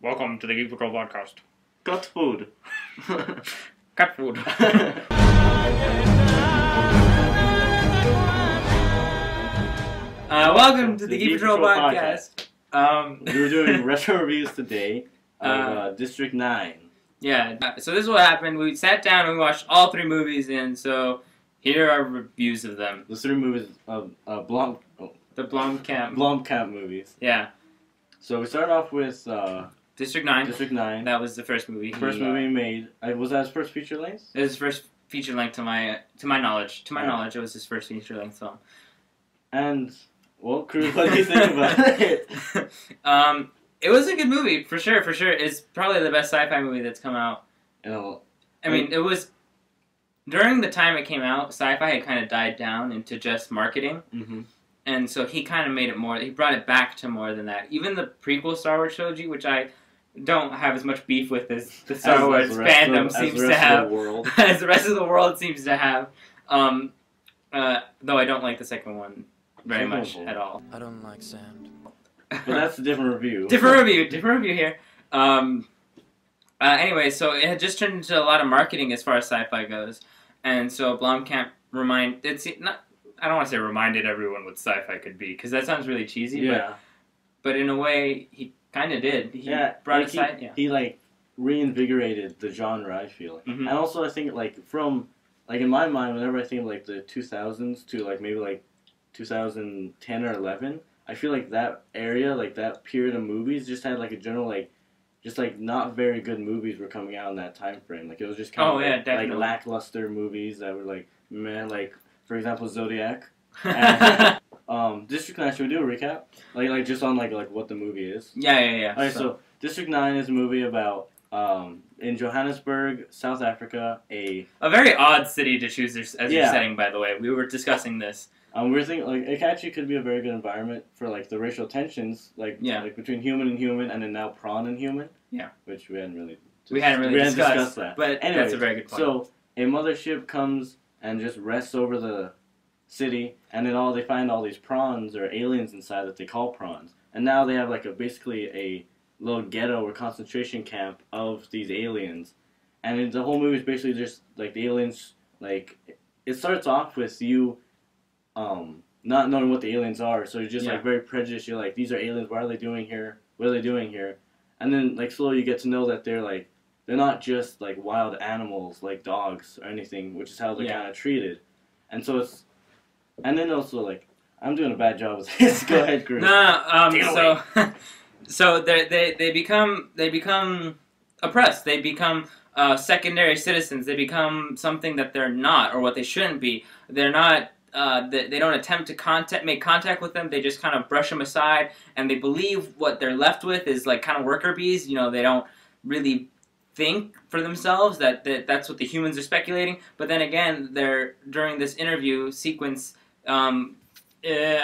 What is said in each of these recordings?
Welcome to the Geek podcast. Got food. Cat food. Welcome to the Geek Patrol podcast. We were doing retro reviews today of District 9. Yeah, so this is what happened. We sat down and we watched all three movies, and so here are reviews of them. The three movies of The Blomkamp. Blomkamp movies. Yeah. So we started off with District 9. District 9. That was the first movie. First movie he made. Was that his first feature length? It was his first feature length to my knowledge. To my knowledge, it was his first feature length film. And, well, Cruz, what do you think about it? It was a good movie, for sure. It's probably the best sci-fi movie that's come out. I mean, it was... During the time it came out, sci-fi had kind of died down into just marketing. Mm-hmm. And so he kind of made it more... He brought it back to more than that. Even the prequel Star Wars trilogy, which I don't have as much beef with as the Star Wars fandom seems to have. As the rest of the world seems to have. Though I don't like the second one very much at all. I don't like sand. But that's a different review. Different review here. Anyway, so it had just turned into a lot of marketing as far as sci-fi goes. And so Blomkamp I don't want to say reminded everyone what sci-fi could be, because that sounds really cheesy. Yeah. But in a way, he kind of did. He brought it He like reinvigorated the genre, I feel. Mm-hmm. And also I think from in my mind, whenever I think of like the 2000s to like maybe like 2010 or 11, I feel like that area, like that period of movies just had like a general just like not very good movies were coming out in that time frame. Like it was just kind of like lackluster movies that were like meh, like for example Zodiac. And, District 9, should we do a recap? Like just on like what the movie is? Yeah. Alright, so District 9 is a movie about in Johannesburg, South Africa, a very odd city to choose as your setting, by the way. We were discussing this. We were thinking it actually could be a very good environment for like the racial tensions, like between human and human, and then now prawn and human. Yeah. Which we hadn't really discussed that. But anyway, that's a very good point. So a mothership comes and just rests over the city, and then they find all these prawns or aliens inside that they call prawns, and now they have like basically a little ghetto or concentration camp of these aliens, and the whole movie is basically just like the aliens. Like it starts off with you not knowing what the aliens are, so you're just like very prejudiced. You're like, these are aliens. Why are they doing here? What are they doing here? And then like slowly you get to know that they're not just like wild animals like dogs or anything, which is how they're kind of treated. And so and then also like I'm doing a bad job with this. Go ahead, Chris. So they become oppressed. They become secondary citizens. They become something that they're not, or what they shouldn't be. They're not. They don't attempt to make contact with them. They just kind of brush them aside, and they believe what they're left with is like kind of worker bees. You know, they don't really think for themselves that's what the humans are speculating. But then again, during this interview sequence. I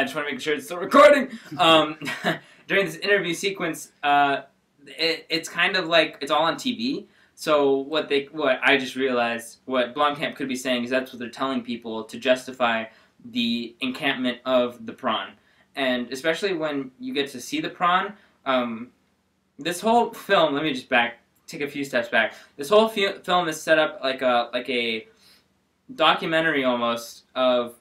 just want to make sure it's still recording. During this interview sequence, it's kind of like it's all on TV. So what I just realized, what Blomkamp could be saying is that's what they're telling people to justify the encampment of the prawn. And especially when you get to see the prawn, this whole film, let me just take a few steps back. This whole film is set up like a documentary almost of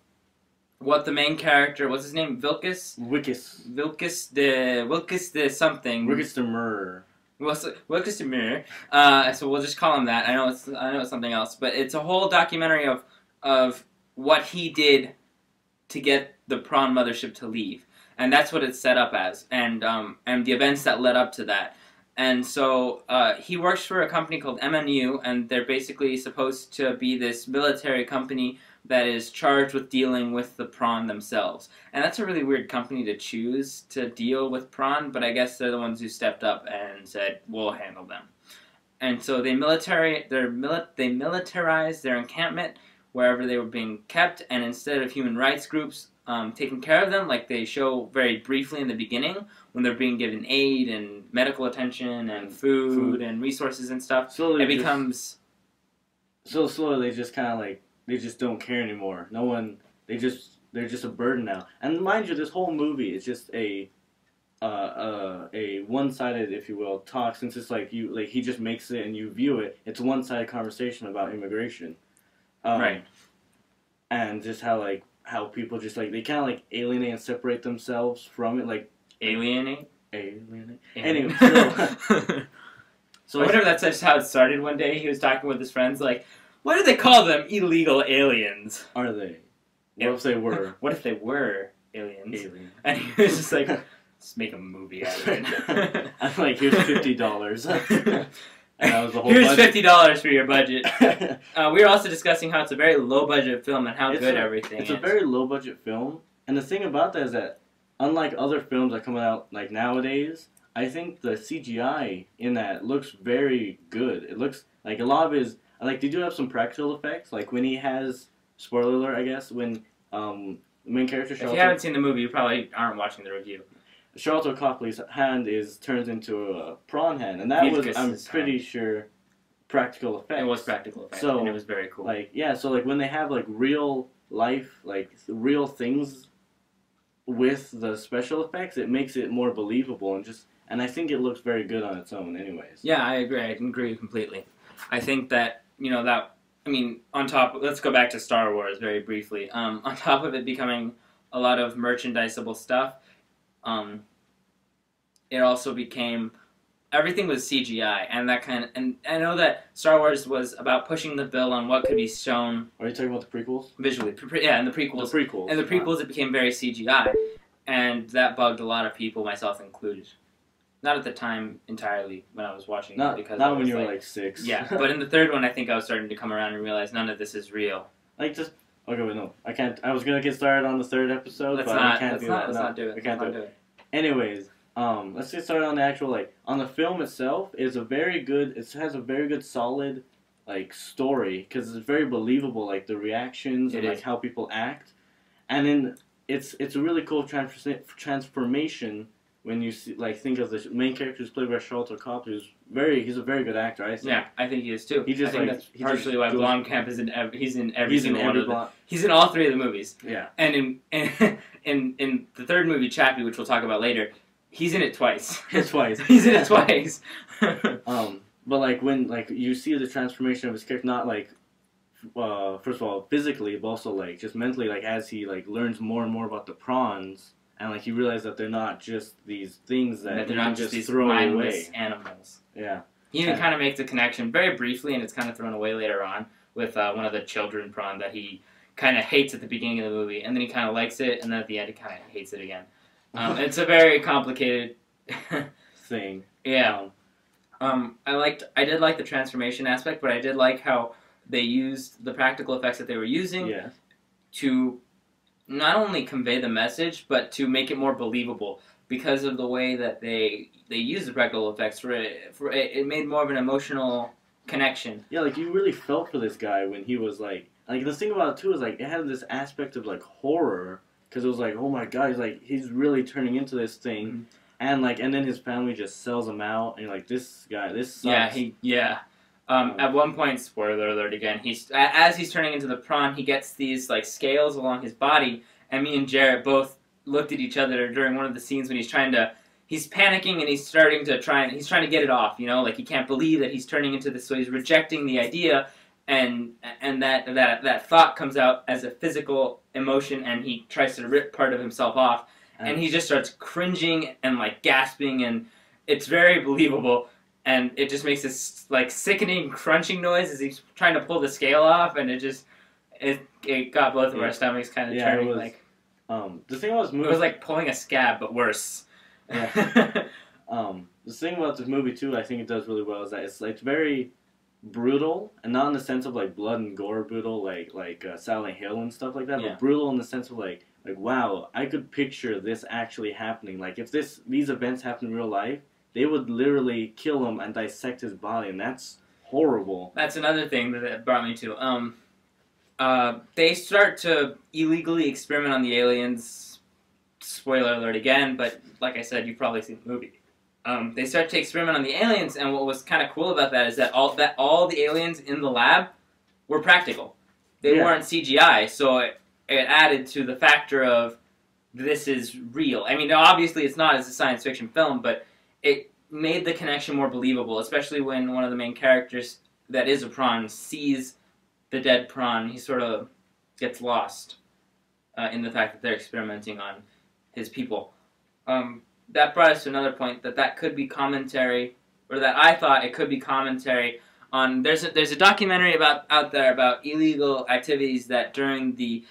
what the main character, what's his name? Wilkes de something. Wilkes de Murr. Wilkes de Murr. So we'll just call him that. I know it's something else, but it's a whole documentary of what he did to get the prawn mothership to leave, and that's what it's set up as, and the events that led up to that. And so he works for a company called MNU, and they're basically supposed to be this military company that is charged with dealing with the prawn themselves. And that's a really weird company to choose to deal with prawn, but I guess they're the ones who stepped up and said, we'll handle them. And so they militarized their encampment wherever they were being kept, and instead of human rights groups taking care of them, like they show very briefly in the beginning, when they're being given aid and medical attention and food and resources and stuff, slowly they just kind of like, they just don't care anymore. They're just a burden now. And mind you, this whole movie is just a one-sided, if you will, talk, since it's like he just makes it and you view it. It's a one-sided conversation about immigration, right? And just how people just they kind of alienate and separate themselves from it, alienate. Anyway, so I wonder if that's just how it started. One day he was talking with his friends, like, what do they call them? Illegal aliens. Are they? What if they were? What if they were aliens? And he was just like, let's make a movie out of it. I'm like, here's $50. And that was the whole Here's budget. $50 for your budget. We were also discussing how it's a very low-budget film and how good everything is. It's a very low-budget film. And the thing about that is that, unlike other films that come out nowadays, I think the CGI in that looks very good. It looks like a lot of his... they do have some practical effects. Like when he has... Spoiler alert, I guess. When the main character... If you haven't seen the movie, you probably aren't watching the review. Charlton Copley's hand turns into a prawn hand, and that was, I'm pretty sure, practical effects. It was practical effects, and it was very cool. So when they have real life, real things with the special effects, it makes it more believable, and I think it looks very good on its own, anyways. Yeah, I agree. I agree completely. I think that on top. Let's go back to Star Wars very briefly. On top of it becoming a lot of merchandisable stuff. It also became everything was CGI, and and I know that Star Wars was about pushing the bill on what could be shown. Are you talking about the prequels? Visually, yeah, and the prequels. And the prequels, it became very CGI, and that bugged a lot of people, myself included. Not at the time entirely when I was watching it, because not when you were 6. Yeah, but in the third one, I think I was starting to come around and realize none of this is real. Okay, wait, no, I can't. I was gonna get started on the third episode, but I can't do that. Let's not do it. We can't do it. Anyways, let's get started on the actual on the film itself. It has a very good solid story, because it's very believable, the reactions and how people act, and then it's a really cool transformation when you see think of the main character who's played by Charlton Copley, he's a very good actor, I think. Yeah, I think he is too. He just that's partially why Blomkamp is he's in every single one of them. He's in all 3 of the movies. Yeah. And in the third movie, Chappie, which we'll talk about later, he's in it twice. He's in it twice. But when you see the transformation of his character, not first of all physically, but also just mentally, as he learns more and more about the prawns. And he realized that they're not just these things that they're not just these mindless animals. Yeah. He even kind of makes a connection very briefly, and it's kind of thrown away later on with one of the children prawn that he kind of hates at the beginning of the movie, and then he kind of likes it, and then at the end he kind of hates it again. It's a very complicated thing. Yeah. I did like the transformation aspect, but I did like how they used the practical effects that they were using to not only convey the message, but to make it more believable, because of the way that they use the practical effects. It made more of an emotional connection. Yeah, you really felt for this guy when he was the thing about it too is it had this aspect of horror, because it was oh my god, he's really turning into this thing, and and then his family just sells him out, and you're this guy, this sucks. At one point, spoiler alert again, as he's turning into the prawn, he gets these scales along his body, and me and Jarrett both looked at each other during one of the scenes when he's panicking and he's trying to get it off, he can't believe that he's turning into this, so he's rejecting the idea, and that thought comes out as a physical emotion, and he tries to rip part of himself off, and he just starts cringing and gasping, and it's very believable. And it just makes this sickening crunching noise as he's trying to pull the scale off, and it got both of our stomachs kind of turning. The thing about this movie, it was like pulling a scab, but worse. Yeah. The thing about this movie too, I think it does really well, is that it's very brutal, and not in the sense of blood and gore brutal, like Silent Hill and stuff like that, but brutal in the sense of wow, I could picture this actually happening. If these events happen in real life, they would literally kill him and dissect his body, and that's horrible. That's another thing that it brought me to. They start to illegally experiment on the aliens. Spoiler alert again, but like I said, you've probably seen the movie. They start to experiment on the aliens, and what was kind of cool about that is that all the aliens in the lab were practical. They weren't CGI, so it added to the factor of this is real. I mean, obviously it's not as a science fiction film, but it made the connection more believable, especially when one of the main characters that is a prawn sees the dead prawn. He sort of gets lost in the fact that they're experimenting on his people. That brought us to another point, that could be commentary, or that I thought it could be commentary on. There's a documentary out there about illegal activities that during the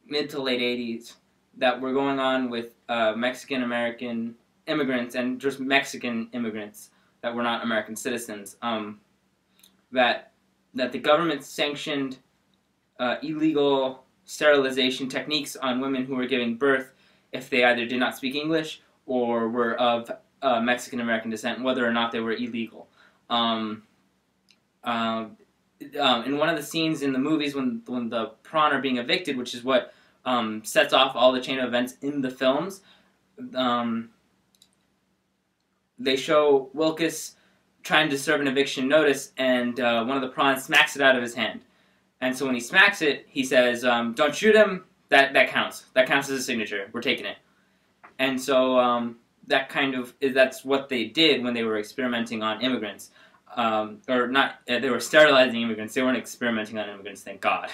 mid to late 80s that were going on with Mexican American immigrants and just Mexican immigrants that were not American citizens. That the government sanctioned illegal sterilization techniques on women who were giving birth if they either did not speak English or were of Mexican American descent, whether or not they were illegal. In one of the scenes in the movies when the prawn are being evicted, which is what sets off all the chain of events in the films, they show Wilkes trying to serve an eviction notice, and one of the prawns smacks it out of his hand. And so when he smacks it, he says, "Don't shoot him. That counts. That counts as a signature. We're taking it." And so that's what they did when they were experimenting on immigrants. Or not, they were sterilizing immigrants. They weren't experimenting on immigrants, thank God.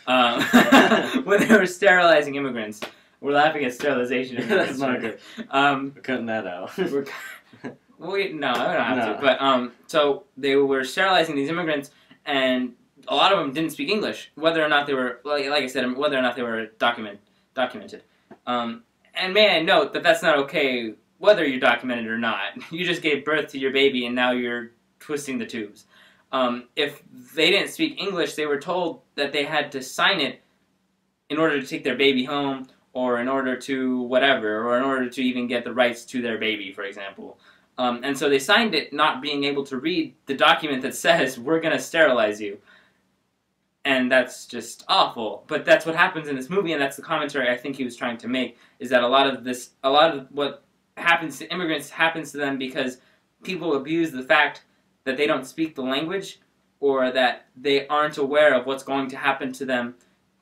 When they were sterilizing immigrants. We're laughing at sterilization. That's not good. We're cutting that out. No, I don't have to. But so they were sterilizing these immigrants, and a lot of them didn't speak English, whether or not they were, like I said, whether or not they were documented. And may I note that that's not okay, whether you're documented or not. You just gave birth to your baby, and now you're twisting the tubes. If they didn't speak English, they were told that they had to sign it in order to take their baby home, or in order to whatever, or in order to even get the rights to their baby, for example. And so they signed it not being able to read the document that says, "We're going to sterilize you." And that's just awful. But that's what happens in this movie, and that's the commentary I think he was trying to make, is that a lot of what happens to immigrants happens to them because people abuse the fact that they don't speak the language, or that they aren't aware of what's going to happen to them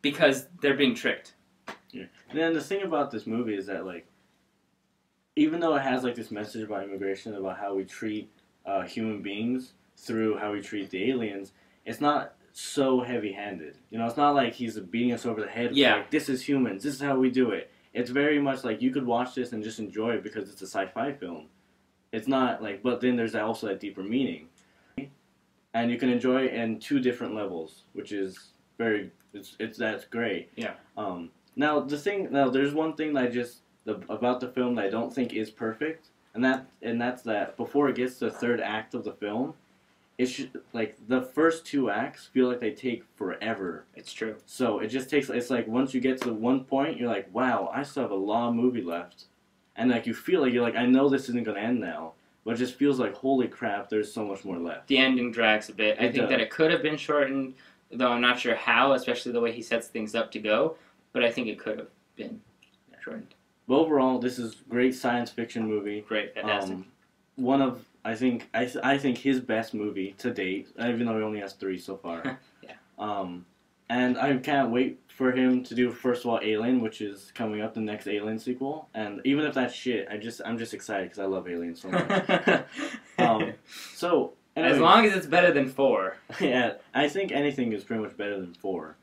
because they're being tricked. Yeah. And then the thing about this movie is that, like, even though it has, like, this message about immigration, about how we treat human beings through how we treat the aliens, it's not so heavy-handed. You know, it's not like he's beating us over the head with, like, this is humans, this is how we do it. It's very much like you could watch this and just enjoy it because it's a sci-fi film. It's not like, but then there's also that deeper meaning. And you can enjoy it in two different levels, which is that's great. Yeah. Now there's one thing that about the film that I don't think is perfect, and that's that before it gets to the third act of the film, it should, like, the first two acts feel like they take forever. It's true. So it just takes, it's like once you get to one point, you're like, wow, I still have a long movie left. And like you feel like, you're like, I know this isn't going to end now. But it just feels like, holy crap, there's so much more left. The ending drags a bit. I think that it could have been shortened, though I'm not sure how, especially the way he sets things up to go. But I think it could have been shortened. But overall, this is a great science fiction movie. Great, fantastic. One of, I think his best movie to date, even though he only has 3 so far. Yeah. And I can't wait for him to do, first of all, Alien, which is coming up, the next Alien sequel. And even if that's shit, I'm just excited because I love Alien so much. So anyways, as long as it's better than 4. Yeah, I think anything is pretty much better than 4.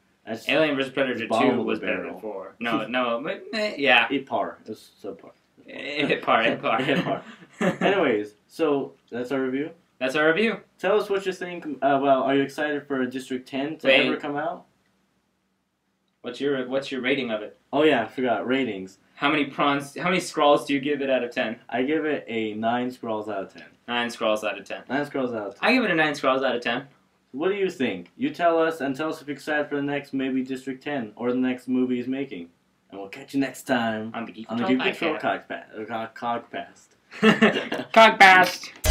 Alien vs. Predator 2 was better than 4. No, but yeah. It par. It was subpar. Hit par. Hit par. Anyways, so that's our review. That's our review. Tell us what you think. Well, are you excited for District 10 to ever come out? What's your rating of it? Oh yeah, I forgot. Ratings. How many scrawls do you give it out of 10? I give it a 9 scrawls out of 10. 9 scrawls out of 10. 9 scrawls out of 10. I give it a 9 scrawls out of 10. What do you think? You tell us, and tell us if you're excited for the next, maybe District 10, or the next movie he's making. And we'll catch you next time on the Geek Control Cogcast. Cogcast.